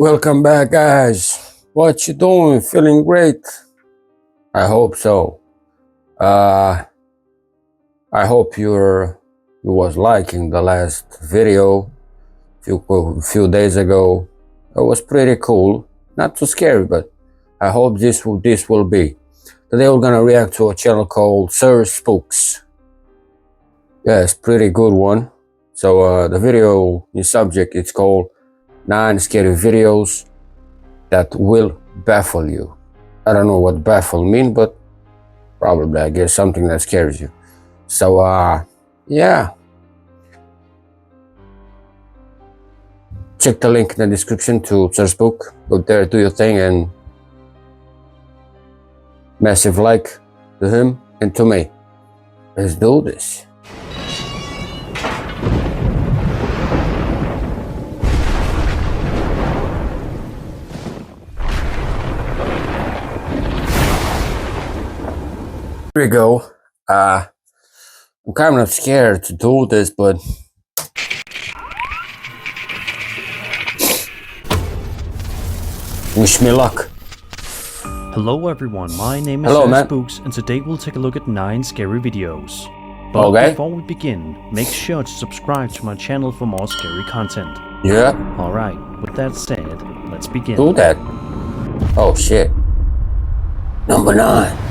Welcome back, guys. What you doing? Feeling great? I hope so. I hope you was liking the last video few days ago. It was pretty cool, not too scary, but I hope this will be. Today we're gonna react to a channel called Sir Spooks. Yeah, it's pretty good one. So the video, the subject, it's called 9 Scary Videos That Will Baffle You. I don't know what baffle mean, but probably, I guess, something that scares you. So, yeah. Check the link in the description to Sir Spook. Go there, do your thing, and massive like to him and to me. Let's do this. Here we go. I'm kind of scared to do this, but wish me luck. Hello everyone, my name is Sir Spooks, and today we'll take a look at 9 scary videos. But before we begin, make sure to subscribe to my channel for more scary content. Yeah. Alright, with that said, let's begin. Do that. Oh shit. Number 9.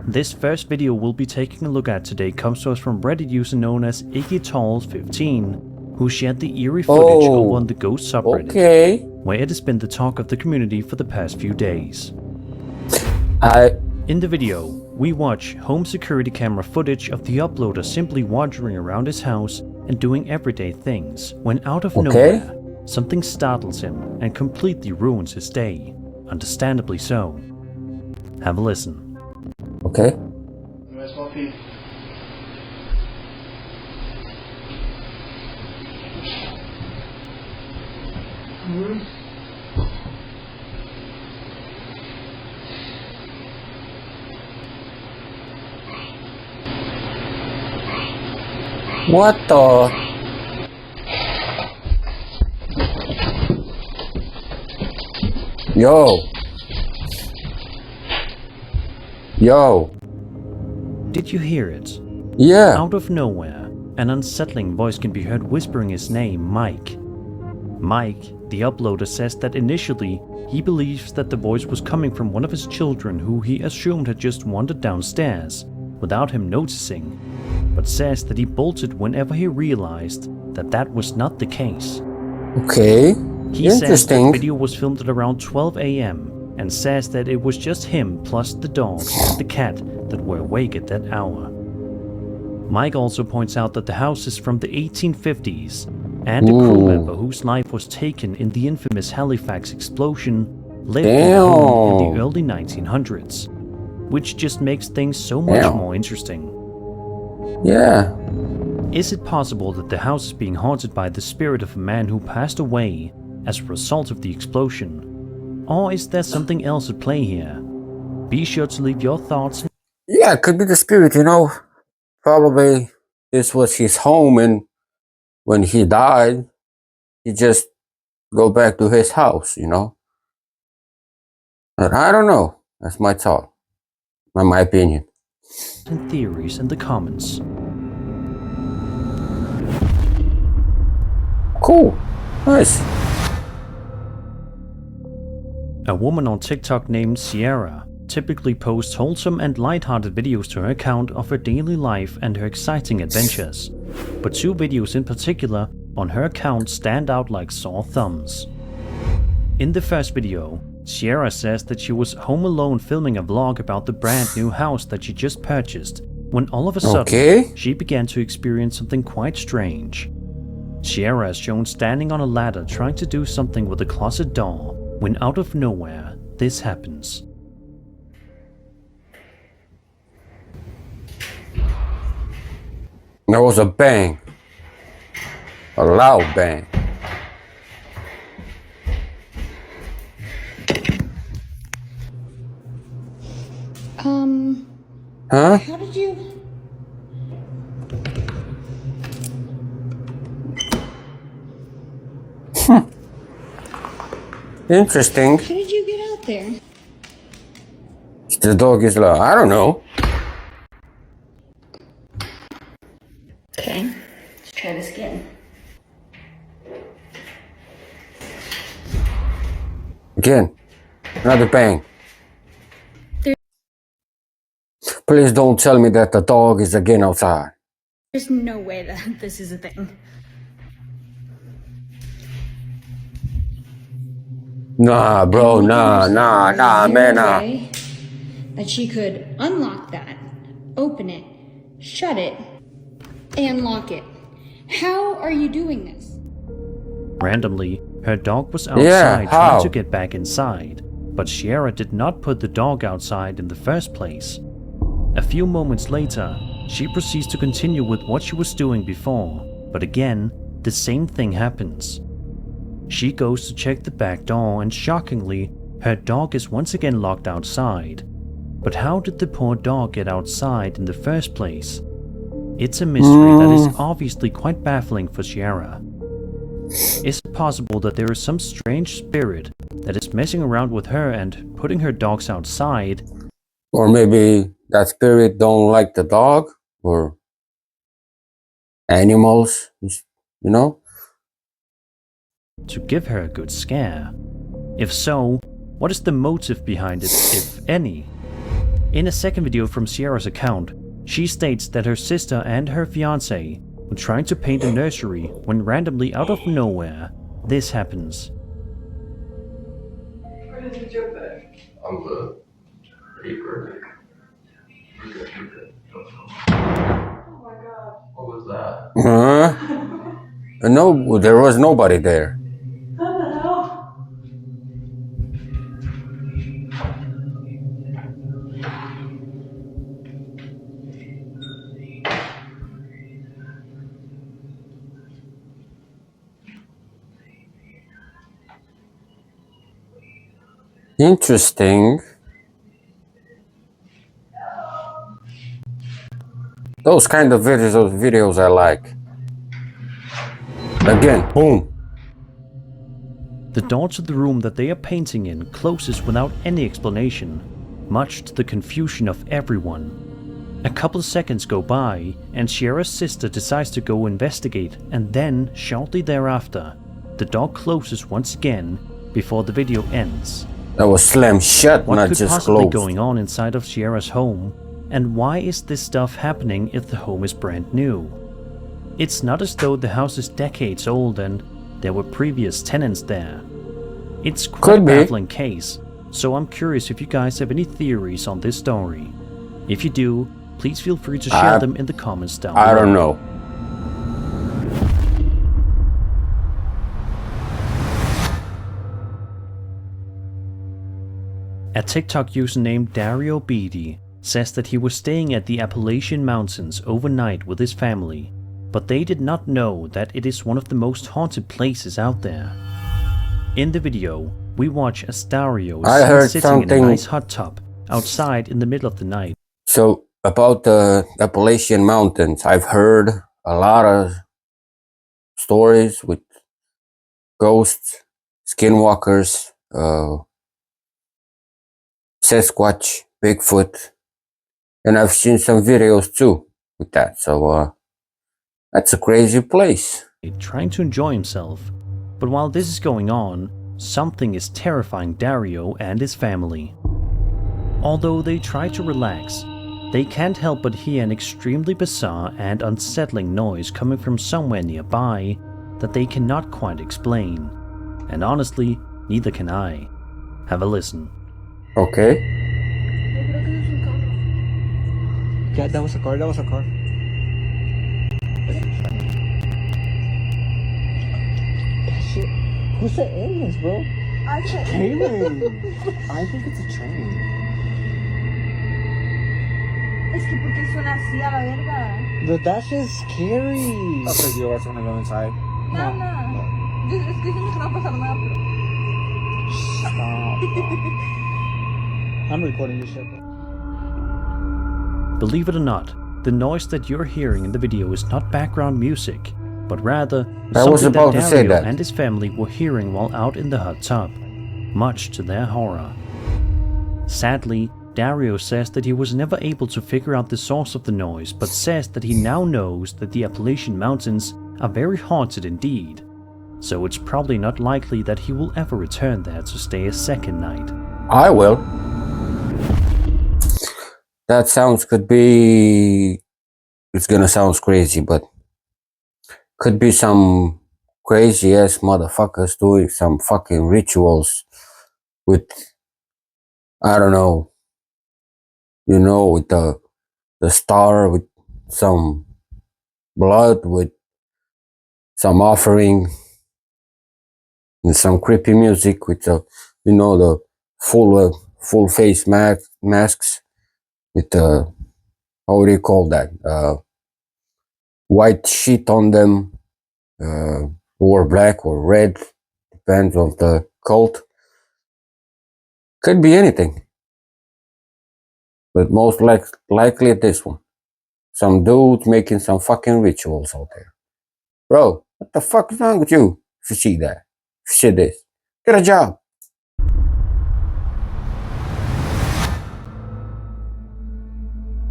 This first video we'll be taking a look at today comes to us from Reddit user known as IggyTall15, who shared the eerie footage over on the Ghost subreddit, where it has been the talk of the community for the past few days. In the video, we watch home security camera footage of the uploader simply wandering around his house and doing everyday things, when out of nowhere, something startles him and completely ruins his day. Understandably so. Have a listen. Okay. Where's my feet? What the? Yo. Did you hear it? Yeah. Out of nowhere, an unsettling voice can be heard whispering his name, Mike. Mike, the uploader, says that initially he believes that the voice was coming from one of his children who he assumed had just wandered downstairs without him noticing, but says that he bolted whenever he realized that that was not the case. Okay. He says the video was filmed at around 12 AM and says that it was just him plus the dog and the cat that were awake at that hour. Mike also points out that the house is from the 1850s, and a crew member whose life was taken in the infamous Halifax explosion lived in the home in the early 1900s, which just makes things so much more interesting. Yeah. Is it possible that the house is being haunted by the spirit of a man who passed away as a result of the explosion? Or is there something else at play here? Be sure to leave your thoughts. Yeah, it could be the spirit, you know. Probably this was his home, and when he died, he just go back to his house, you know. But I don't know. That's my thought. My opinion. And theories in the comments. Cool. Nice. A woman on TikTok named Sierra typically posts wholesome and lighthearted videos to her account of her daily life and her exciting adventures, but 2 videos in particular on her account stand out like sore thumbs. In the first video, Sierra says that she was home alone filming a vlog about the brand new house that she just purchased, when all of a sudden she began to experience something quite strange. Sierra is shown standing on a ladder trying to do something with a closet door, when out of nowhere, this happens. There was a bang. A loud bang. Huh? How did you... Interesting. How did you get out there? The dog is like, I don't know. Okay, let's try this again. Again, another bang. Please don't tell me that the dog is again outside. There's no way that this is a thing. Nah, bro, nah, man, nah. Way that she could unlock that, open it, shut it, and lock it. How are you doing this? Randomly, her dog was outside how? trying to get back inside, but Sierra did not put the dog outside in the first place. A few moments later, she proceeds to continue with what she was doing before, but again, the same thing happens. She goes to check the back door and shockingly, her dog is once again locked outside. But how did the poor dog get outside in the first place? It's a mystery that is obviously quite baffling for Sierra. Is it possible that there is some strange spirit that is messing around with her and putting her dogs outside? Or maybe that spirit don't like the dog or animals, you know? To give her a good scare? If so, what is the motive behind it, if any? In a second video from Sierra's account, she states that her sister and her fiancé were trying to paint a nursery when randomly out of nowhere, this happens. Where did you jump at? I'm good. Paper. We're good. Oh my god. What was that? No, there was nobody there. What the hell? Interesting. Those kind of videos I like. Again, boom. The door to the room that they are painting in closes without any explanation, much to the confusion of everyone. A couple seconds go by, and Sierra's sister decides to go investigate, and then, shortly thereafter, the door closes once again before the video ends. That was slammed shut, What not could just possibly closed. going on inside of Sierra's home, and why is this stuff happening if the home is brand new? It's not as though the house is decades old and there were previous tenants there. It's quite a baffling case, so I'm curious if you guys have any theories on this story. If you do, please feel free to share them in the comments down below. I don't know. A TikTok user named Dario Beatty says that he was staying at the Appalachian Mountains overnight with his family, but they did not know that it is one of the most haunted places out there. In the video, we watch as Dario is sitting in a nice hot tub outside in the middle of the night. So, about the Appalachian Mountains, I've heard a lot of stories with ghosts, skinwalkers, Sasquatch, Bigfoot, and I've seen some videos too with that. So that's a crazy place. Trying to enjoy himself, but while this is going on, something is terrifying Dario and his family. Although they try to relax, they can't help but hear an extremely bizarre and unsettling noise coming from somewhere nearby that they cannot quite explain. And honestly, neither can I. Have a listen. Okay. Yeah, that was a car. Shit. Who's the aliens, bro? I said Aliens. I think it's a train. Es que porque suena así a la verga. But that shit's scary. Okay, do you guys want to go inside? No, no. Es que dicen que no va a pasar nada, pero... Stop. I'm recording this shit. Believe it or not, the noise that you're hearing in the video is not background music. but rather I was something about that to say Dario that. and his family were hearing while out in the hot tub, much to their horror. Sadly, Dario says that he was never able to figure out the source of the noise, but says that he now knows that the Appalachian Mountains are very haunted indeed, so it's probably not likely that he will ever return there to stay a second night. I will. That sounds could be... It's gonna sound crazy, but could be some crazy ass motherfuckers doing some fucking rituals with, I don't know, with the star, with some blood, with some offering, and some creepy music with the, the full face masks with the, how do you call that? White sheet on them, or black or red, depends on the cult. Could be anything, but most likely this one. Some dude making some fucking rituals out there. Bro, what the fuck is wrong with you? If you see that, if you see this, get a job.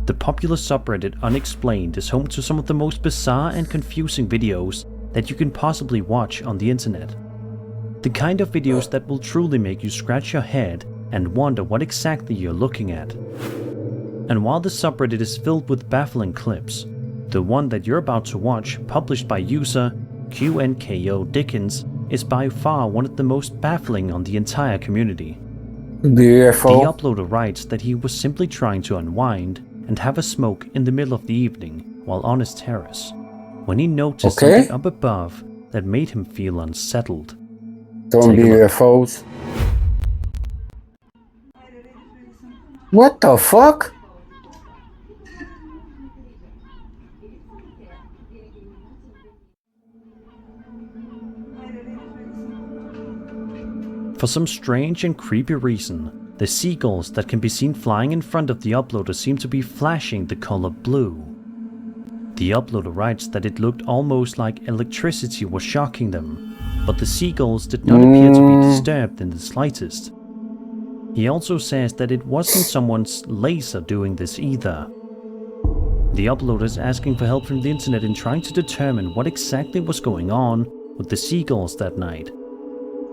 The popular subreddit Unexplained is home to some of the most bizarre and confusing videos that you can possibly watch on the internet. The kind of videos that will truly make you scratch your head and wonder what exactly you're looking at. And while the subreddit is filled with baffling clips, the one that you're about to watch, published by user QNKO Dickens, is by far one of the most baffling on the entire community. The UFO? The uploader writes that he was simply trying to unwind and have a smoke in the middle of the evening while on his terrace, when he noticed something up above that made him feel unsettled. Don't be UFOs. What the fuck? For some strange and creepy reason, the seagulls that can be seen flying in front of the uploader seem to be flashing the color blue. The uploader writes that it looked almost like electricity was shocking them, but the seagulls did not appear to be disturbed in the slightest. He also says that it wasn't someone's laser doing this either. The uploader is asking for help from the internet in trying to determine what exactly was going on with the seagulls that night.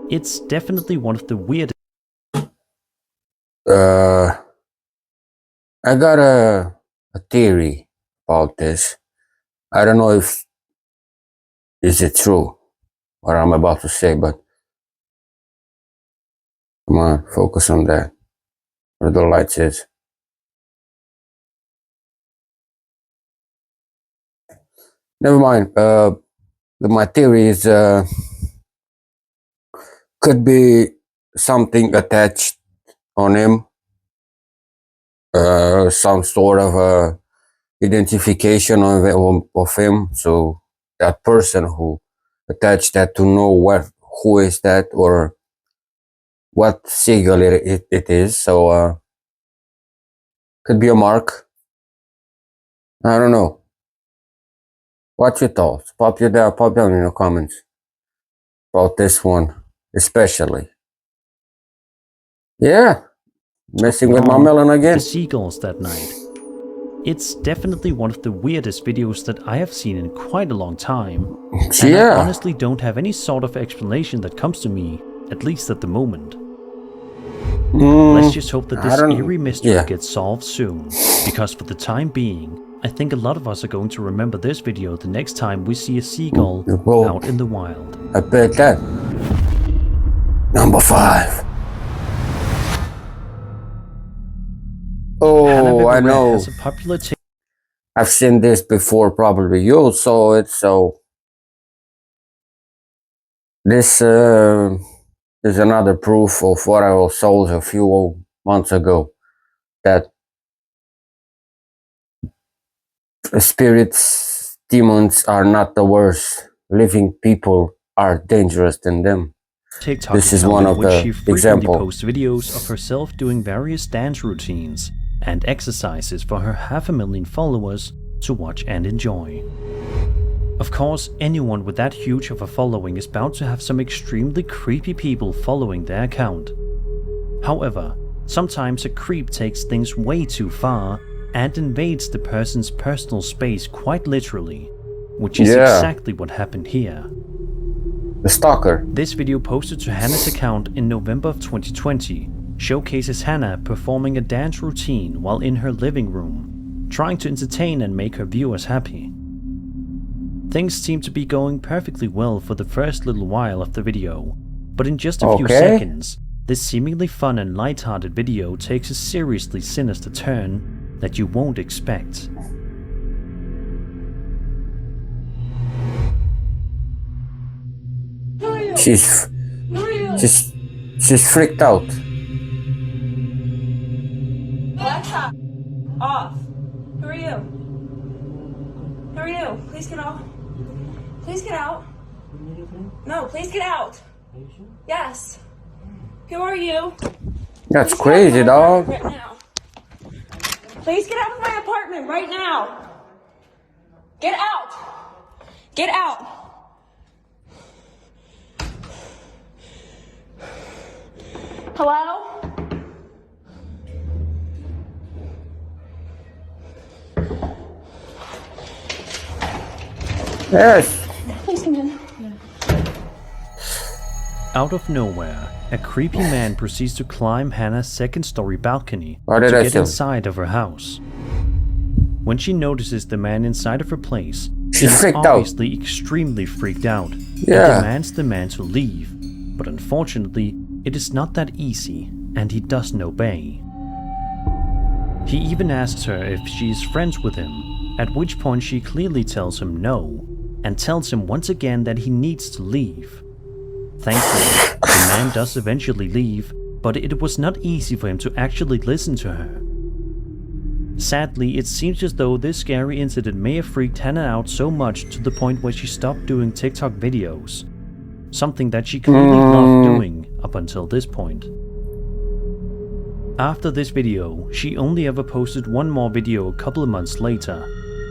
It's definitely one of the weirdest. I got a theory about this. I don't know if is it true what I'm about to say, but come on, focus on that. Where the lights is. Never mind. My theory is could be something attached on him. Some sort of identification of him, so that person who attached that to know who is that or what seagull it is. So could be a mark. I don't know. What's your thoughts? Pop down in the comments about this one, especially. Yeah, messing with my melon again. The seagulls that night. It's definitely one of the weirdest videos that I have seen in quite a long time. And I honestly don't have any sort of explanation that comes to me, at least at the moment. Let's just hope that this eerie mystery gets solved soon, because for the time being, I think a lot of us are going to remember this video the next time we see a seagull out in the wild. I bet that. Number 5. Oh, I know. Has a popular I've seen this before, probably you saw it, so this is another proof of what I was told a few months ago, that spirits, demons are not the worst. Living people are dangerous than them. TikTok this is one of the examples. She posts videos of herself doing various dance routines and exercises for her 500,000 followers to watch and enjoy. Of course, anyone with that huge of a following is bound to have some extremely creepy people following their account. However, sometimes a creep takes things way too far and invades the person's personal space quite literally, which is exactly what happened here. The stalker. This video posted to Hannah's account in November of 2020 showcases Hannah performing a dance routine while in her living room, trying to entertain and make her viewers happy. Things seem to be going perfectly well for the first little while of the video, but in just a few seconds, this seemingly fun and light-hearted video takes a seriously sinister turn that you won't expect. She's freaked out. Alexa, off. Who are you? Who are you? Please get out. Please get out. No, please get out. Yes. Who are you? That's crazy, dog. Right now. Please get out of my apartment right now. Get out. Get out. Hello? Yes. Please come in. Out of nowhere, a creepy man proceeds to climb Hannah's second-story balcony What to did I get say? inside of her house. When she notices the man inside of her place, She's she's freaked out. obviously extremely freaked out and Yeah. demands the man to leave. But unfortunately, it is not that easy, and he doesn't obey. He even asks her if she is friends with him, at which point she clearly tells him no, and tells him once again that he needs to leave. Thankfully, the man does eventually leave, but it was not easy for him to actually listen to her. Sadly, it seems as though this scary incident may have freaked Hannah out so much to the point where she stopped doing TikTok videos, something that she clearly loved doing up until this point. After this video, she only ever posted one more video a couple of months later,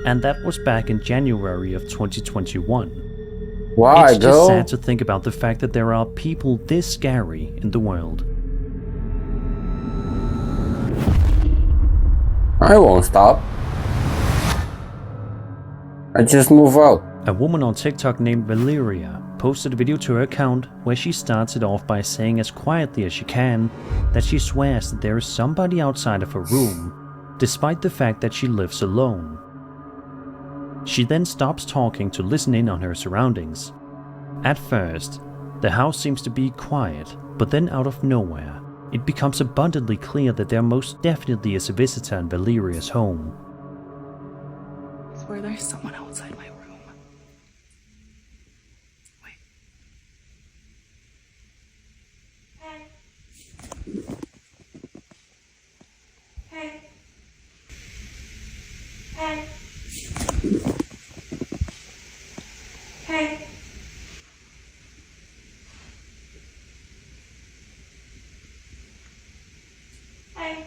and that was back in January of 2021. Why, It's just girl? sad to think about the fact that there are people this scary in the world. I won't stop. I just move out. A woman on TikTok named Valeria posted a video to her account where she starts it off by saying as quietly as she can that she swears that there is somebody outside of her room, despite the fact that she lives alone. She then stops talking to listen in on her surroundings. At first, the house seems to be quiet, but then out of nowhere, it becomes abundantly clear that there most definitely is a visitor in Valeria's home. I swear there's someone outside my room. Wait. Hey. Hey. Hey. Hey.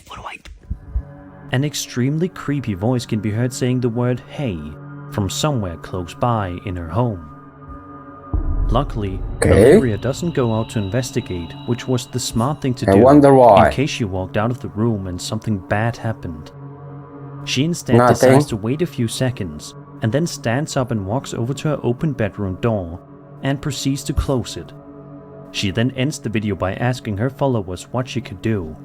What do I do? An extremely creepy voice can be heard saying the word "hey" from somewhere close by in her home. Luckily, Valeria doesn't go out to investigate, which was the smart thing to do I wonder why. in case she walked out of the room and something bad happened. She instead Nothing. decides to wait a few seconds and then stands up and walks over to her open bedroom door and proceeds to close it. She then ends the video by asking her followers what she could do.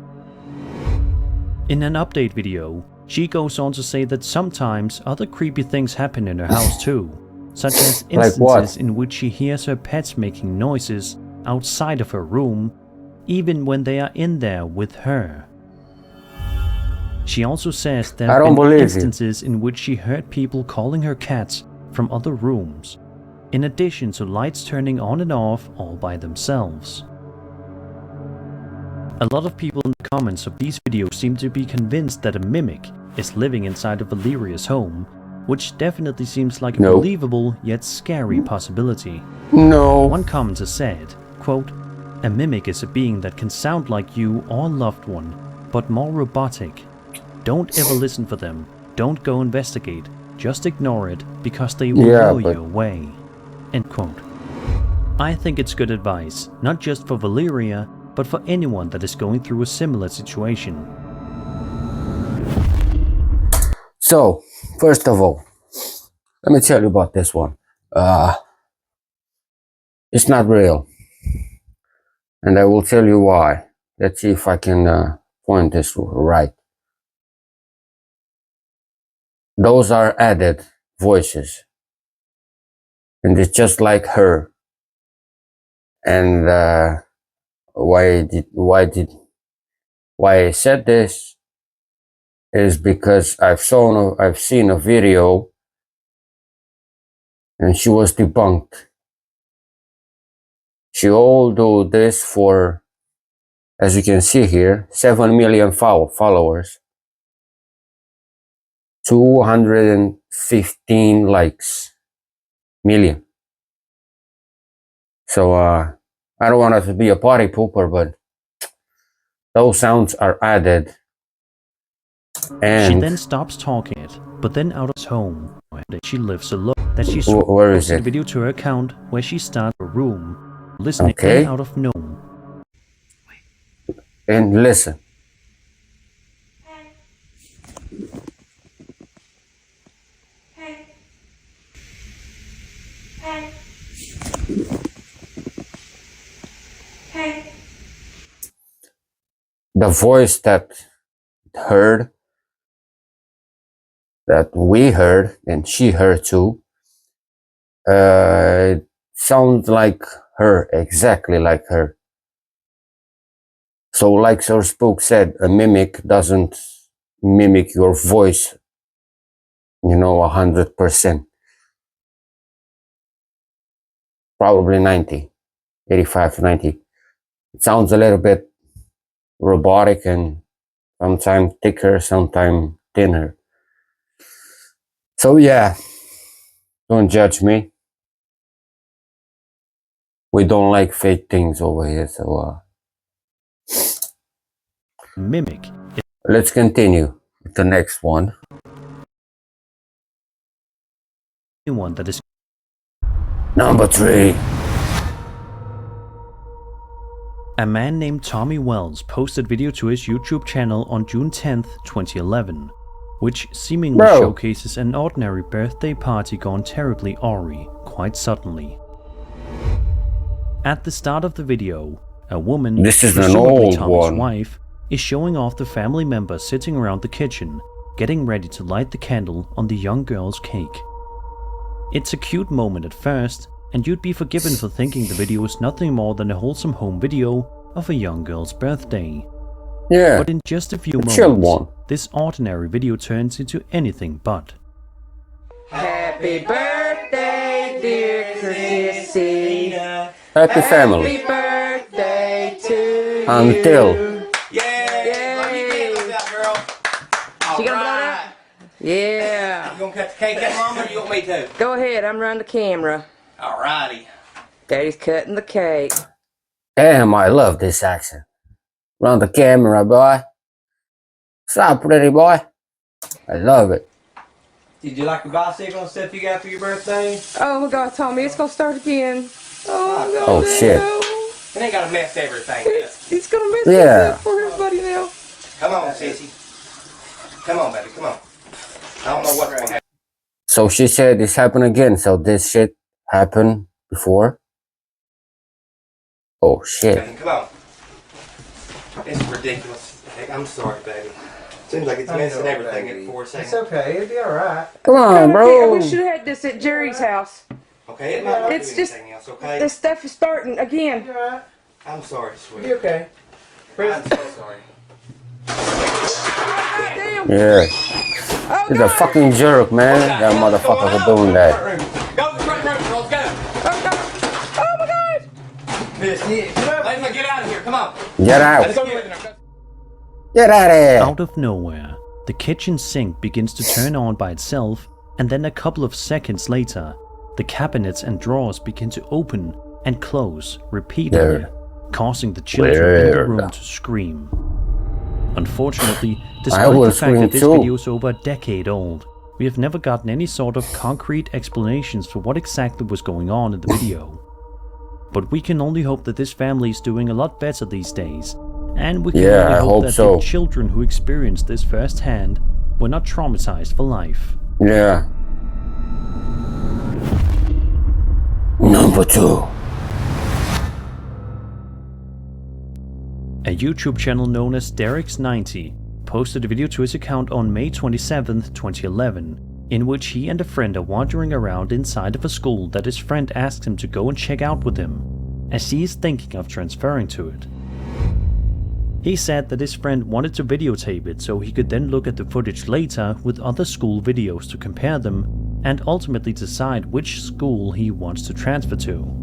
In an update video, she goes on to say that sometimes other creepy things happen in her house too, such as instances in which she hears her pets making noises outside of her room, even when they are in there with her. She also says there have been instances in which she heard people calling her cats from other rooms, in addition to lights turning on and off all by themselves. A lot of people in the comments of these videos seem to be convinced that a mimic is living inside of Valeria's home, which definitely seems like a No. believable yet scary possibility. No. One commenter said, quote, "A mimic is a being that can sound like you or a loved one, but more robotic. Don't ever listen for them. Don't go investigate. Just ignore it because they will lure you away." End quote. I think it's good advice, not just for Valeria, but for anyone that is going through a similar situation. So, first of all, let me tell you about this one. It's not real. And I will tell you why. Let's see if I can point this right. Those are added voices. And it's just like her. And why I said this is because I've seen a video and she was debunked. She all do this for, as you can see here, 7 million followers, 215 likes, million. So I don't want to be a party pooper, but those sounds are added. And she then stops talking it, but then out of his home, that she lives alone, that she where is posted it? a video to her account where she starts a room, listening Okay. out of nowhere. And listen. Hey. Hey. Hey. Hey. The voice that we heard, and she heard too, sounds like her, exactly like her. So like Sir Spook said, a mimic doesn't mimic your voice, 100%. Probably 90, 85 to 90. It sounds a little bit robotic and sometimes thicker, sometimes thinner. So yeah, don't judge me. We don't like fake things over here, so Mimic. let's continue with the next one. Anyone that is Number 3. A man named Tommy Wells posted video to his YouTube channel on June 10th, 2011, which seemingly showcases an ordinary birthday party gone terribly awry, quite suddenly. At the start of the video, a woman, This is an presumably old Tommy's one. wife, is showing off the family members sitting around the kitchen, getting ready to light the candle on the young girl's cake. It's a cute moment at first, and you'd be forgiven for thinking the video is nothing more than a wholesome home video of a young girl's birthday. Yeah, But in just a few chill one. moments, this ordinary video turns into anything but. Happy birthday, dear Chrissy. Happy family. Happy birthday to Until. you. Yeah. Blow your candles out, girl. She gonna blow it up? Yeah. You gonna cut the cake up, Mama, or you want me to? Go ahead, I'm running the camera. Alrighty. Daddy's cutting the cake. Damn, I love this accent. Run the camera, boy. What's up, pretty boy? I love it. Did you like the bicycle and stuff you got for your birthday? Oh my God, Tommy, it's gonna start again. Oh my God. Oh, shit. It ain't gonna mess everything up. He's gonna mess Yeah. this up for everybody now. Come on, sissy. Come on, baby, come on. I don't know what's gonna happen. So she said this happened again. So this shit happened before? Oh, shit. Come on. It's ridiculous. Heck, I'm sorry, baby. Seems like it's messing everything in 4 seconds. It's okay, it'll be alright. Come on, bro. We should have had this at Jerry's house. Okay, it might not It's do just- anything else, okay? This stuff is starting again. You're alright. I'm sorry, sweetie. Be okay. I'm so sorry. Damn. Yeah. Oh He's a God. fucking jerk, man. That motherfucker for doing that. Go to the front room, girls, go! Oh God. Oh my God. Miss Nick, let me get out of here, come on. Get out. Let's go. Get out of here. Out of nowhere, the kitchen sink begins to turn on by itself, and then a couple of seconds later, the cabinets and drawers begin to open and close repeatedly, causing the children in the room to scream. Unfortunately, despite the fact that this video is over a decade old, we have never gotten any sort of concrete explanations for what exactly was going on in the video. But we can only hope that this family is doing a lot better these days, and we can only hope that the children who experienced this firsthand were not traumatized for life. Yeah. Number 2. A YouTube channel known as Derek's90 posted a video to his account on May 27, 2011, in which he and a friend are wandering around inside of a school that his friend asked him to go and check out with him, as he is thinking of transferring to it. He said that his friend wanted to videotape it so he could then look at the footage later with other school videos to compare them and ultimately decide which school he wants to transfer to.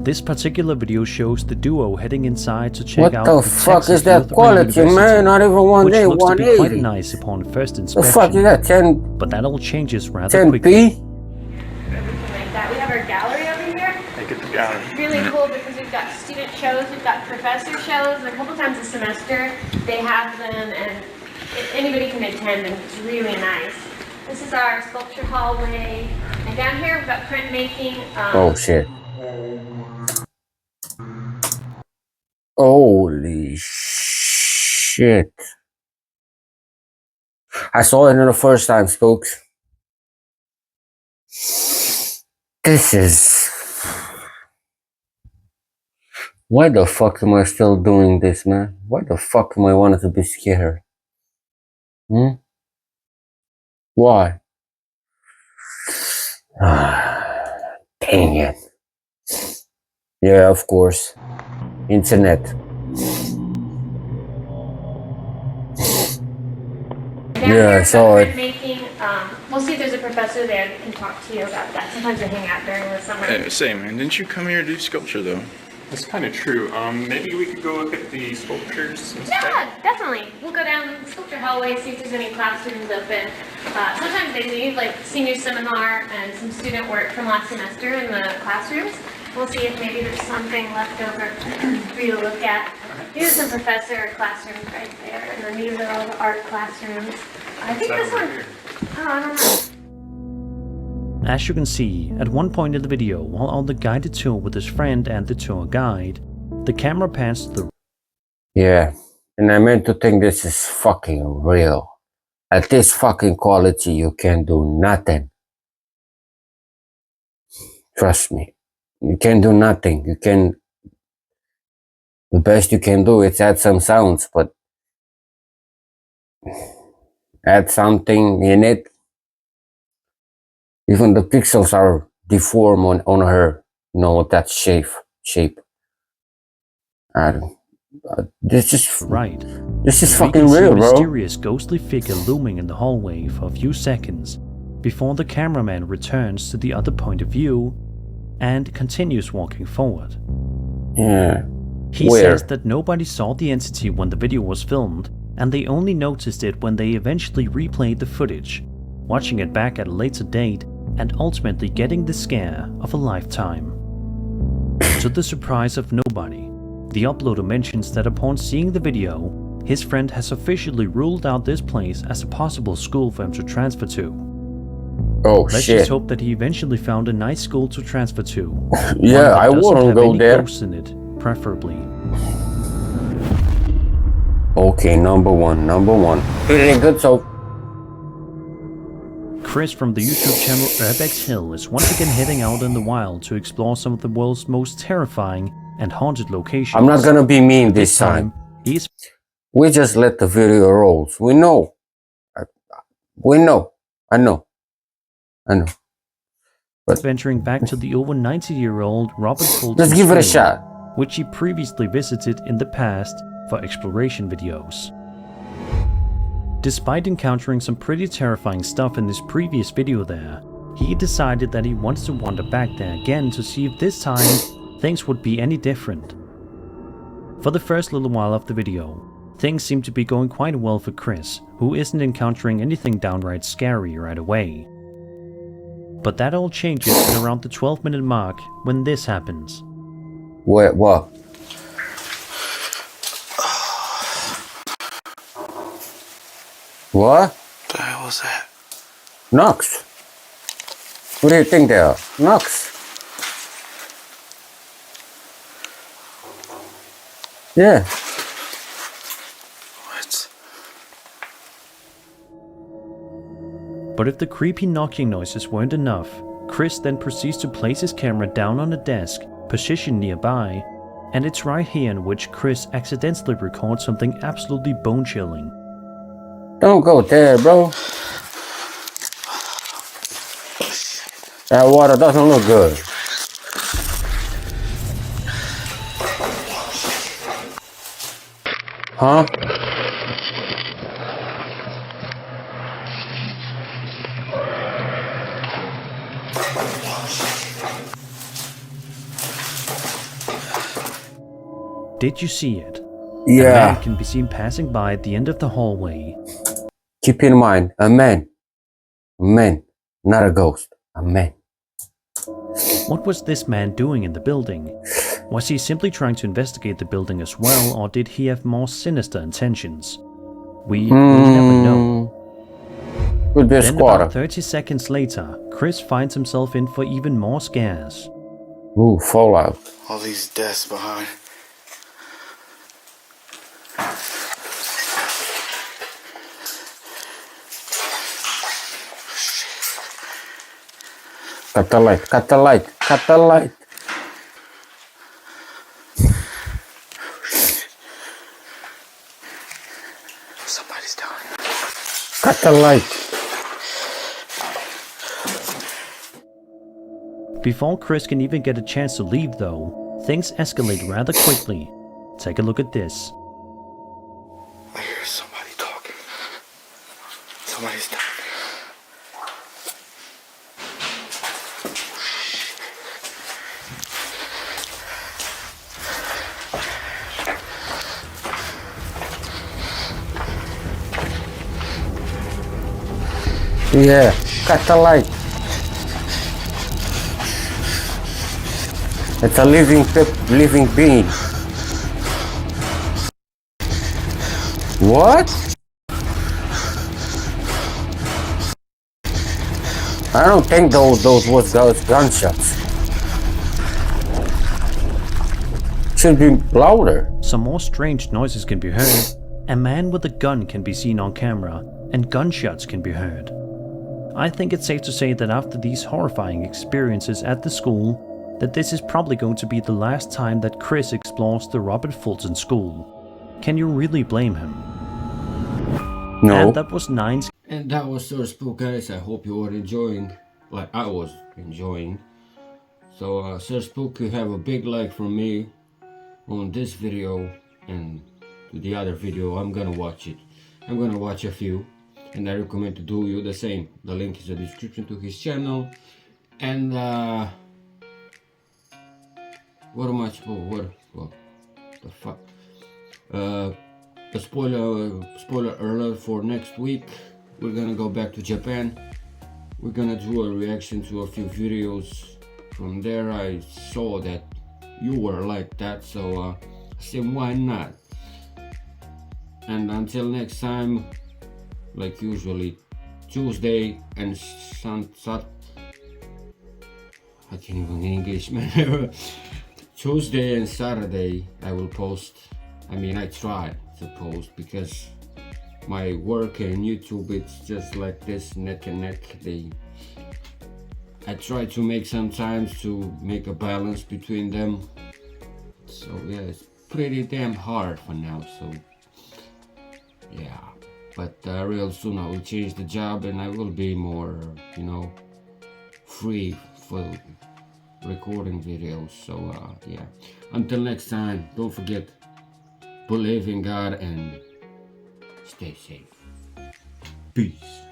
This particular video shows the duo heading inside to check out what the fuck is that quality, man? Not even 180, which looks to be quite nice upon first inspection. The fuck is that, 10? But that all changes rather quickly. 10p? Everything like that. We have our gallery over here. Look at the gallery. Really cool because we've got student shows, we've got professor shows, and a couple times a semester they have them, and anybody can attend, and it's really nice. This is our sculpture hallway, and down here we've got printmaking. Oh shit. Holy shit. I saw it in the first time, Spooks. This is... Why the fuck am I still doing this, man? Why the fuck am I wanting to be scared? Why? Dang it. Yeah, of course. Internet. Yeah, I saw it. We'll see if there's a professor there that can talk to you about that. Sometimes they hang out during the summer. Say, man, didn't you come here to do sculpture, though? That's kind of true. Maybe we could go look at the sculptures instead? Yeah, definitely. We'll go down the sculpture hallway, see if there's any classrooms open. Sometimes they leave, like senior seminar and some student work from last semester in the classrooms. We'll see if maybe there's something left over for you to look at. Here's some professor classrooms right there, and then these are all the art classrooms. I think this one, oh, I don't know. As you can see, at one point in the video, while on the guided tour with his friend and the tour guide, the camera pans to the... Yeah, and I meant to think this is fucking real. At this fucking quality, you can do nothing. Trust me. You can do nothing. You can... The best you can do is add some sounds, but... Add something in it. Even the pixels are deformed on her, you know, that shape. This is fucking real, bro. A mysterious ghostly figure looming in the hallway for a few seconds before the cameraman returns to the other point of view and continues walking forward. Yeah. He says that nobody saw the entity when the video was filmed, and they only noticed it when they eventually replayed the footage, watching it back at a later date and ultimately getting the scare of a lifetime. To the surprise of nobody, the uploader mentions that upon seeing the video, his friend has officially ruled out this place as a possible school for him to transfer to. Oh Let's shit. just hope that he eventually found a nice school to transfer to. Yeah, I wouldn't go there. Ghosts in it, preferably. Okay, number one. It ain't good, so... Chris from the YouTube channel Urbex Hill is once again heading out in the wild to explore some of the world's most terrifying and haunted locations. I'm not gonna be mean this time. We just let the video roll. We know. I know. But venturing back to the over 90-year-old Robert Fulton, let's give it a shot. Which he previously visited in the past for exploration videos. Despite encountering some pretty terrifying stuff in his previous video there, he decided that he wants to wander back there again to see if this time things would be any different. For the first little while of the video, Things seem to be going quite well for Chris, who isn't encountering anything downright scary right away. But that all changes at around the 12-minute mark when this happens. Wait, what? What? The hell was that? Knocks. What do you think they are? Knocks. Yeah. What? But if the creepy knocking noises weren't enough, Chris then proceeds to place his camera down on a desk, positioned nearby, and it's right here in which Chris accidentally records something absolutely bone-chilling. Don't go there, bro. That water doesn't look good. Huh? Did you see it? A Yeah. man can be seen passing by at the end of the hallway. Keep in mind, a man. A man, not a ghost. A man. What was this man doing in the building? Was he simply trying to investigate the building as well, or did he have more sinister intentions? We will never know. Could be a Then squatter. about 30 seconds later, Chris finds himself in for even more scares. Ooh, fallout. All these deaths behind. Cut the light, cut the light, cut the light. Somebody's down here. Cut the light. Before Chris can even get a chance to leave though, things escalate rather quickly. Take a look at this. I hear somebody talking. Somebody's down here. Yeah, cut the light. It's a living being. What? I don't think those was those gunshots. Should be louder. Some more strange noises can be heard. A man with a gun can be seen on camera, and gunshots can be heard. I think it's safe to say that after these horrifying experiences at the school, that this is probably going to be the last time that Chris explores the Robert Fulton School. Can you really blame him? No. And that was 9. And that was Sir Spook, guys. I hope you are enjoying, like I was enjoying. So, Sir Spook, you have a big like from me on this video, and to the other video, I'm gonna watch it. I'm gonna watch a few, and I recommend to do you the same. The link is in the description to his channel. And what am I supposed? What the fuck? A spoiler alert for next week. We're gonna go back to Japan. We're gonna do a reaction to a few videos from there. I saw that you were like that, so I said why not. And until next time, like usually, Tuesday and I can't even English, man. Tuesday and Saturday I will post. I mean, I try to post because my work and YouTube, it's just like this, neck and neck. I try to make some times to make a balance between them. So yeah, it's pretty damn hard for now. So yeah, but real soon I will change the job and I will be more, free for recording videos. So yeah, until next time, don't forget, believe in God and stay safe. Peace.